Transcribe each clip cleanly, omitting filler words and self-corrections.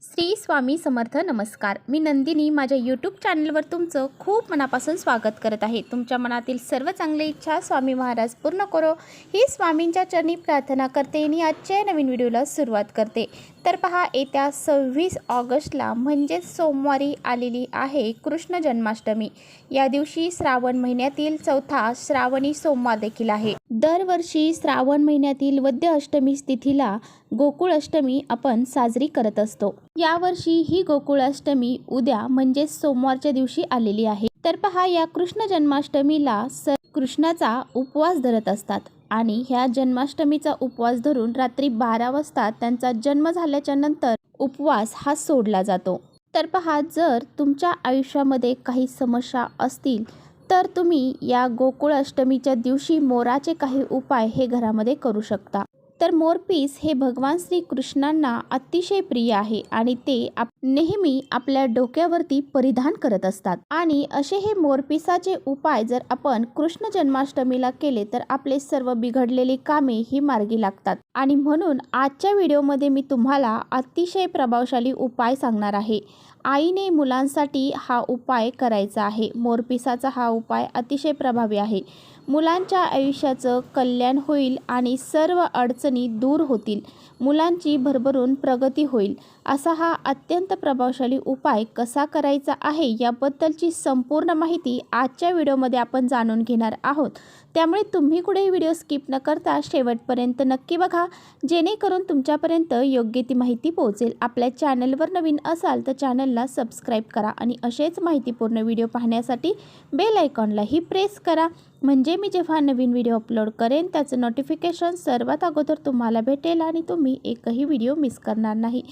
श्री स्वामी समर्थ. नमस्कार. मी नंदिनी माझ्या यूट्यूब चॅनलवर तुमचं खूप मनापासून स्वागत करत आहे. तुमच्या मनातील सर्व चांगली इच्छा स्वामी महाराज पूर्ण करो ही स्वामींच्या चरणी प्रार्थना करते आणि आजच्या नवीन व्हिडिओला सुरुवात करते. तर पहा, येत्या 26 ऑगस्टला म्हणजेच सोमवारी आलेली आहे कृष्ण जन्माष्टमी. या दिवशी श्रावण महिन्यातील चौथा श्रावणी सोमवार देखील आहे. दरवर्षी श्रावण महिन्यातील वद्य अष्टमी तिथीला गोकुळ अष्टमी आपण साजरी करत असतो. यावर्षी ही गोकुळाष्टमी उद्या म्हणजे सोमवारच्या दिवशी आलेली आहे. तर पहा, या कृष्ण जन्माष्टमीला कृष्णाचा उपवास धरत असतात आणि ह्या जन्माष्टमीचा उपवास धरून रात्री 12 वाजता त्यांचा जन्म झाल्याच्या नंतर उपवास हा सोडला जातो. तर पहा, जर तुमच्या आयुष्यामध्ये काही समस्या असतील तर तुम्ही या गोकुळ अष्टमीच्या दिवशी मोराचे काही उपाय हे घरामध्ये करू शकता. तर मोरपीस हे भगवान श्रीकृष्णांना अतिशय प्रिय आहे आणि ते नेहमी आपल्या डोक्यावरती परिधान करत असतात. आणि असे हे मोरपिसाचे उपाय जर आपण कृष्ण जन्माष्टमीला केले तर आपले सर्व बिघडलेली कामे ही मार्गी लागतात. आणि म्हणून आजच्या व्हिडिओमध्ये मी तुम्हाला अतिशय प्रभावशाली उपाय सांगणार आहे. आईने मुलांसाठी हा उपाय करायचा आहे. मोरपिसाचा हा उपाय अतिशय प्रभावी आहे. मुलांच्या आयुष्याचं कल्याण होईल आणि सर्व अडचणी दूर होतील. मुलांची भरभरून प्रगती होईल. असा हा अत्यंत प्रभावशाली उपाय कसा करायचा आहे याबद्दलची संपूर्ण माहिती आजच्या व्हिडिओमध्ये आपण जाणून घेणार आहोत. त्यामुळे तुम्ही कुठेही व्हिडिओ स्किप न करता शेवटपर्यंत नक्की बघा, जेणेकरून तुमच्यापर्यंत योग्य ती माहिती पोहोचेल. आपल्या चॅनलवर नवीन असाल तर चॅनलला सबस्क्राईब करा आणि असेच माहितीपूर्ण व्हिडिओ पाहण्यासाठी बेल आयकॉनलाही प्रेस करा, म्हणजे मी जेव्हा नवीन व्हिडिओ अपलोड करेन त्याचं नोटिफिकेशन सर्वात अगोदर तुम्हाला भेटेल आणि तुम्ही एकही व्हिडिओ मिस करणार नाही.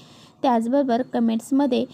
त्याचबरोबर कमेंट्समध्ये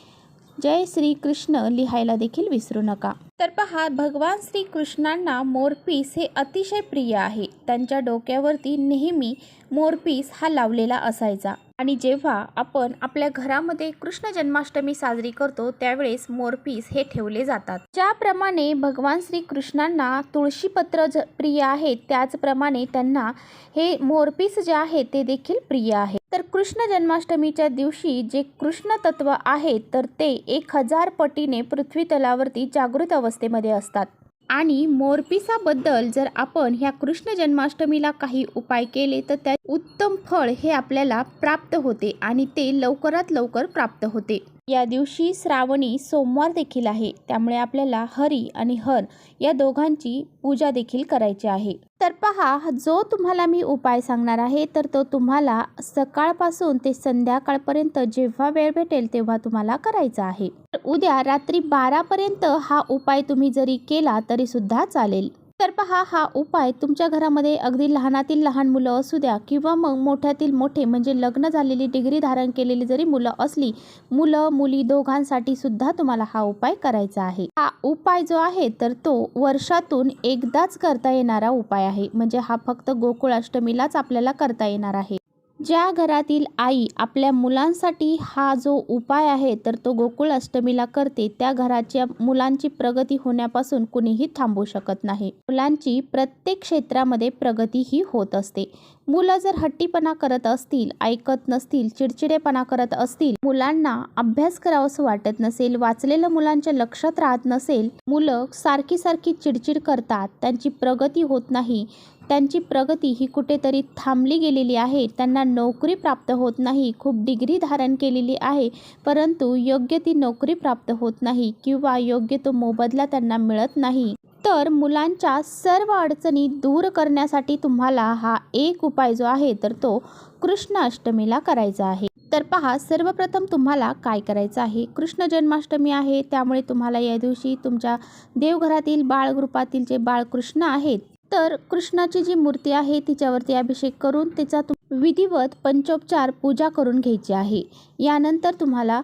जय श्री कृष्ण लिहायला देखील विसरू नका. तर पहा, भगवान श्रीकृष्णांना मोरपीस हे अतिशय प्रिय आहे. त्यांच्या डोक्यावरती नेहमी मोरपीस हा लावलेला असायचा आणि जेव्हा आपण आपल्या घरामध्ये कृष्ण जन्माष्टमी साजरी करतो त्यावेळेस मोरपीस हे ठेवले जातात. ज्याप्रमाणे भगवान श्रीकृष्णांना तुळशीपत्र प्रिय आहे त्याचप्रमाणे त्यांना हे मोरपीस जे आहे ते देखील प्रिय आहे. तर कृष्ण जन्माष्टमीच्या दिवशी जे कृष्ण तत्व आहे तर ते 1000 पटीने पृथ्वी तलावरती जागृत अवस्थेमध्ये असतात. आणि मोरपिसाबद्दल जर आपण ह्या कृष्ण जन्माष्टमीला काही उपाय केले तर त्या उत्तम फळ हे आपल्याला प्राप्त होते आणि ते लवकरात लवकर प्राप्त होते. या दिवशी श्रावणी सोमवार देखील आहे, त्यामुळे आपल्याला हरी आणि हर या दोघांची पूजा देखील करायची आहे. तर पहा, जो तुम्हाला मी उपाय सांगणार आहे तर तो तुम्हाला सकाळपासून ते संध्याकाळपर्यंत जेव्हा वेळ भेटेल तेव्हा तुम्हाला करायचा आहे. तर उद्या रात्री 12 पर्यंत हा उपाय तुम्ही जरी केला तरी सुद्धा चालेल. तर पहा, हा उपाय तुमच्या घरामध्ये अगदी लहानातील लहान मुलं असू द्या किंवा मग मोठ्यातील मोठे म्हणजे लग्न झालेली डिग्री धारण केलेली जरी मुलं असली, मुलं मुली दोघांसाठी सुद्धा तुम्हाला हा उपाय करायचा आहे. हा उपाय जो आहे तर तो वर्षातून एकदाच करता येणारा उपाय आहे. म्हणजे हा फक्त गोकुळाष्टमीलाच आपल्याला करता येणार आहे. ज्या घरातील आई आपल्या मुलांसाठी हा जो उपाय आहे तर तो गोकुळ अष्टमीला करते त्या घराच्या मुलांची प्रगती होण्यापासून कुणीही थांबू शकत नाही. मुलांची प्रत्येक क्षेत्रामध्ये प्रगती ही होत असते. मुलं जर हट्टीपणा करत असतील, ऐकत नसतील, चिडचिडेपणा करत असतील, मुलांना अभ्यास करावंसं वाटत नसेल, वाचलेलं मुलांच्या लक्षात राहत नसेल, मुलं सारखी चिडचिड करतात, त्यांची प्रगती होत नाही, त्यांची प्रगती ही कुठेतरी थांबली गेलेली आहे, त्यांना नोकरी प्राप्त होत नाही, खूप डिग्री धारण केलेली आहे परंतु योग्य ती नोकरी प्राप्त होत नाही किंवा योग्य तो मोबदला त्यांना मिळत नाही, तर मुलांच्या सर्व अडचणी दूर करण्यासाठी तुम्हाला हा एक उपाय जो आहे तर तो कृष्ण अष्टमीला करायचा आहे. तर पहा, सर्वप्रथम तुम्हाला काय करायचं आहे, कृष्ण जन्माष्टमी आहे त्यामुळे तुम्हाला या दिवशी तुमच्या देवघरातील बाळगृपातील जे बाळकृष्ण आहेत तर कृष्णाची जी मूर्ती आहे तिच्यावरती अभिषेक करून तिचा विधिवत पंचोपचार पूजा करून घ्यायची आहे. यानंतर तुम्हाला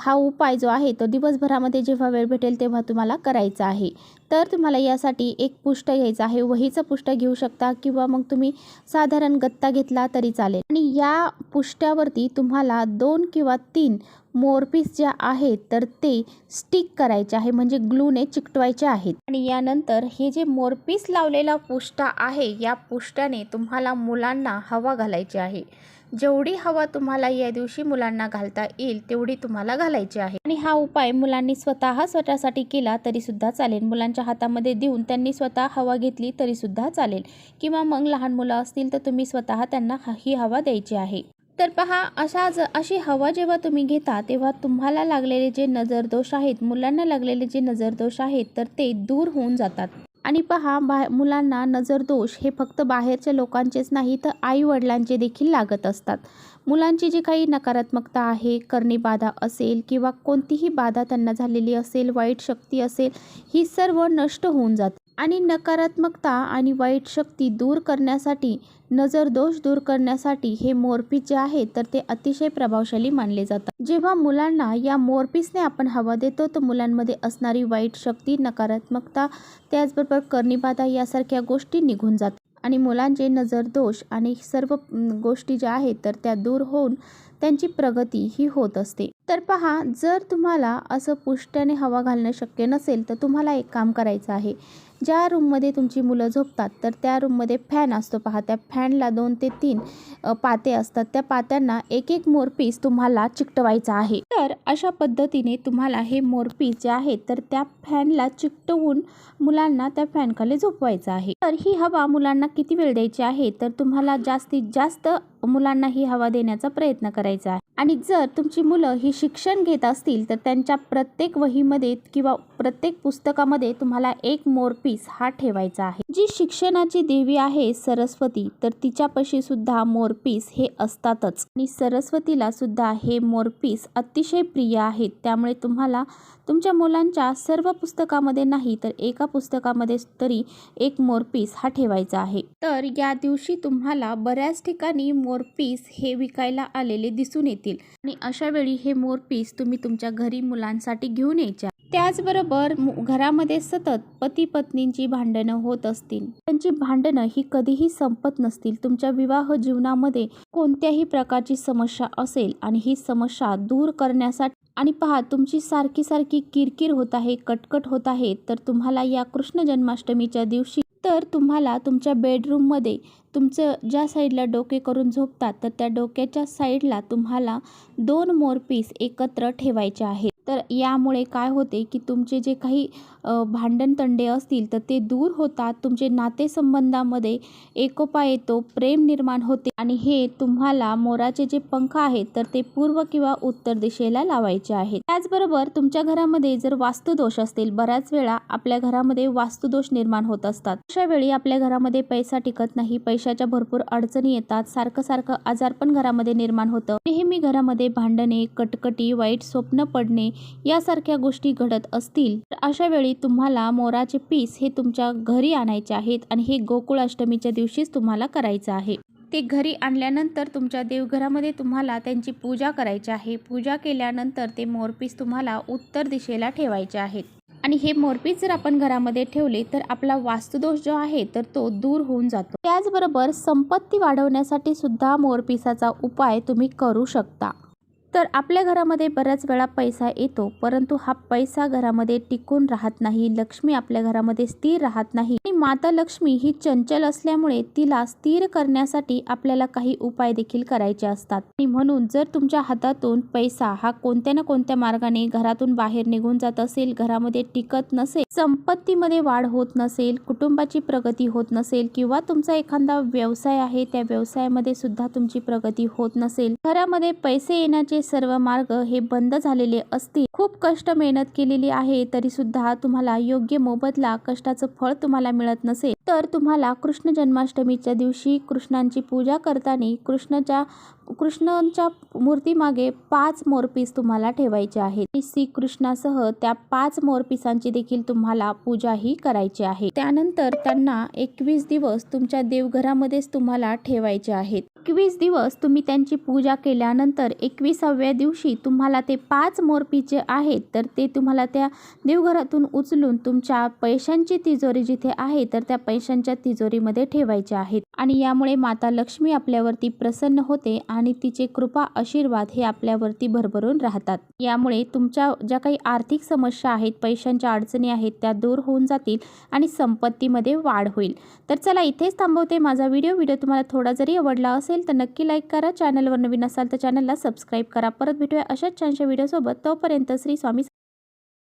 हा उपाय जो आहे तो दिवसभरामध्ये जेव्हा वेळ भेटेल तेव्हा तुम्हाला करायचा आहे. तर तुम्हाला यासाठी एक पुष्ट घ्यायचं आहे. वहीचं पुष्ट घेऊ शकता किंवा मग तुम्ही साधारण गत्ता घेतला तरी चालेल. आणि या पुष्ट्यावरती तुम्हाला 2 किंवा 3 मोरपीस ज्या आहेत तर ते स्टिक करायचे आहे, म्हणजे ग्लूने चिकटवायचे आहेत. आणि यानंतर हे जे मोरपीस लावलेला पुष्टा आहे या पुष्ट्याने तुम्हाला मुलांना हवा घालायची आहे. जेवढी हवा तुम्हाला या दिवशी मुलांना घालता येईल तेवढी तुम्हाला घालायची आहे. आणि हा उपाय मुलांनी स्वतःसाठी केला तरी सुद्धा चालेल. मुलांच्या हातामध्ये देऊन त्यांनी स्वतः हवा घेतली तरी सुद्धा चालेल, किंवा मग लहान मुलं असतील तर तुम्ही स्वतः त्यांना ही हवा द्यायची आहे. तर पहा, अशी हवा जेव्हा तुम्ही घेता तेव्हा तुम्हाला लागलेले जे नजरदोष आहेत, मुलांना लागलेले जे नजरदोष आहेत, तर ते दूर होऊन जातात. आणि पहा, मुलांना नजरदोष हे फक्त बाहेरच्या लोकांचेच नाही तर आई वडिलांचे देखील लागत असतात. मुलांची जी काही नकारात्मकता आहे, करणी बाधा असेल किंवा कोणतीही बाधा त्यांना झालेली असेल, वाईट शक्ती असेल, ही सर्व नष्ट होऊन जाते. आणि नकारात्मकता आणि वाईट शक्ती दूर करण्यासाठी, नजरदोष दूर करण्यासाठी हे मोरपीस जे आहे तर ते अतिशय प्रभावशाली मानले जातात. जेव्हा मुलांना या मोरपीसने आपण हवा देतो तर मुलांमध्ये असणारी वाईट शक्ती, नकारात्मकता, त्याचबरोबर करणीबाधा यासारख्या गोष्टी निघून जातात आणि मुलांचे नजरदोष आणि सर्व गोष्टी ज्या आहेत तर त्या दूर होऊन त्यांची प्रगती ही होत असते. तर पहा, जर तुम्हाला असं पुष्ट्याने हवा घालणं शक्य नसेल तर तुम्हाला एक काम करायचं आहे. ज्या रूममध्ये तुमची मुलं झोपतात तर त्या रूममध्ये फॅन असतो पहा, त्या फॅनला 2 ते 3 पाते असतात. त्या पात्यांना एक एक मोरपीस तुम्हाला चिकटवायचा आहे. तर अशा पद्धतीने तुम्हाला हे मोरपीस जे आहेत तर त्या फॅनला चिकटवून मुलांना त्या फॅनखाली झोपवायचं आहे. तर ही हवा मुलांना किती वेळ द्यायची आहे तर तुम्हाला जास्तीत जास्त मुलांना ही हवा देण्याचा प्रयत्न करायचा आहे. आणि जर तुमची मुलं ही शिक्षण घेत असतील तर त्यांच्या प्रत्येक वहीमध्ये किंवा प्रत्येक पुस्तकामध्ये तुम्हाला एक मोरपीस हा ठेवायचा आहे. जी शिक्षणाची देवी आहे सरस्वती, तर तिच्यापाशी सुद्धा मोरपीस हे असतातच आणि सरस्वतीला सुद्धा हे मोरपीस अतिशय प्रिय आहेत. त्यामुळे तुम्हाला तुमच्या मुलांच्या सर्व पुस्तकामध्ये नाही तर एका पुस्तकामध्ये तरी एक मोरपीस हा ठेवायचा आहे. तर या दिवशी तुम्हाला बऱ्याच ठिकाणी मोरपीस हे विकायला आलेले दिसून येतील आणि अशा वेळी हे मोरपीस तुम्ही तुमच्या घरी मुलांसाठी घेऊन यायचे. त्याचबरोबर घरामध्ये सतत पती पत्नींची भांडणं होत असतील, त्यांची भांडणं ही कधीही संपत नसतील, तुमच्या विवाह जीवनामध्ये कोणत्याही प्रकारची समस्या असेल आणि ही समस्या दूर करण्यासाठी, आणि पहा तुमची सारखी किरकिर होत आहे, कटकट होत आहे, तर तुम्हाला या कृष्ण जन्माष्टमीच्या दिवशी तर तुम्हाला तुमच्या बेडरूममध्ये तुमचं ज्या साईडला डोके करून झोपतात तर त्या डोक्याच्या साईडला तुम्हाला 2 मोरपीस एकत्र ठेवायचे आहेत. तर यामुळे काय होते की तुमचे जे काही भांडणतंडे असतील तर ते दूर होतात, तुमचे नातेसंबंधामध्ये एकोपा येतो, प्रेम निर्माण होते आणि हे तुम्हाला मोराचे जे पंख आहेत तर ते पूर्व किंवा उत्तर दिशेला लावायचे आहेत. त्याचबरोबर तुमच्या घरामध्ये जर वास्तुदोष असतील, बऱ्याच वेळा आपल्या घरामध्ये वास्तुदोष निर्माण होत असतात, अशा वेळी आपल्या घरामध्ये पैसा टिकत नाही, पैशाच्या भरपूर अडचणी येतात, सारखं आजारपण घरामध्ये निर्माण होतं, नेहमी घरामध्ये भांडणे, कटकटी, वाईट स्वप्न पडणे यासारख्या गोष्टी घडत असतील तर अशा वेळी तुम्हाला मोराचे पीस हे तुमच्या घरी आणायचे आहेत आणि हे गोकुळ अष्टमीच्या दिवशीच तुम्हाला करायचं आहे. ते घरी आणल्यानंतर तुमच्या देवघरामध्ये तुम्हाला त्यांची पूजा करायची आहे. पूजा केल्यानंतर ते मोरपीस तुम्हाला उत्तर दिशेला ठेवायचे आहेत आणि हे मोरपीस जर आपण घरामध्ये ठेवले तर आपला वास्तुदोष जो आहे तर तो दूर होऊन जातो. त्याचबरोबर संपत्ती वाढवण्यासाठी सुद्धा मोरपीसाचा उपाय तुम्ही करू शकता. तर आपल्या घरामध्ये बऱ्याच वेळा पैसा येतो, परंतु हा पैसा घरामध्ये टिकून राहत नाही, लक्ष्मी आपल्या घरामध्ये स्थिर राहत नाही आणि माता लक्ष्मी ही चंचल असल्यामुळे तिला स्थिर करण्यासाठी आपल्याला काही उपाय देखील करायचे असतात. आणि म्हणून जर तुमच्या हातातून पैसा हा कोणत्या ना कोणत्या मार्गाने घरातून बाहेर निघून जात असेल, घरामध्ये टिकत नसेल, संपत्तीमध्ये वाढ होत नसेल, कुटुंबाची प्रगती होत नसेल किंवा तुमचा एखादा व्यवसाय आहे त्या व्यवसायामध्ये सुद्धा तुमची प्रगती होत नसेल, घरामध्ये पैसे येण्याचे सर्व मार्ग हे बंद झालेले असतील, खूप कष्ट मेहनत केलेली आहे तरी सुद्धा तुम्हाला योग्य मोबदला, कष्टाचं फळ तुम्हाला मिळत नसेल, तर तुम्हाला कृष्ण जन्माष्टमीच्या दिवशी कृष्णांची पूजा करताना कृष्णांच्या मूर्तीमागे 5 मोरपीस तुम्हाला ठेवायचे आहेत. श्रीकृष्णासह त्या 5 मोरपीसांची देखील तुम्हाला पूजा ही करायची आहे. त्यानंतर त्यांना 21 दिवस तुमच्या देवघरामध्येच तुम्हाला ठेवायचे आहेत. 21 दिवस तुम्ही त्यांची पूजा केल्यानंतर 21व्या दिवशी तुम्हाला ते 5 मोरपीस जे आहेत तर ते तुम्हाला त्या देवघरातून उचलून तुमच्या पैशांची तिजोरी जिथे आहे तर त्या पैशांच्या तिजोरीमध्ये ठेवायचे आहेत. आणि यामुळे माता लक्ष्मी आपल्यावरती प्रसन्न होते आणि तिचे कृपा आशीर्वाद हे आपल्यावरती भरभरून राहतात। यामुळे तुमच्या ज्या काही आर्थिक समस्या आहेत, पैशांच्या अडचणी आहेत, त्या दूर होऊन जातील आणि संपत्तीमध्ये वाढ होईल। तर चला इथेच थांबवते माझा व्हिडिओ तुम्हाला थोडा जरी आवडला असेल तर नक्की लाईक करा। चॅनलवर नवीन असाल तर चॅनलला सबस्क्राईब करा। परत भेटूया अशाच छानशा व्हिडिओसोबत। तोपर्यंत श्री स्वामी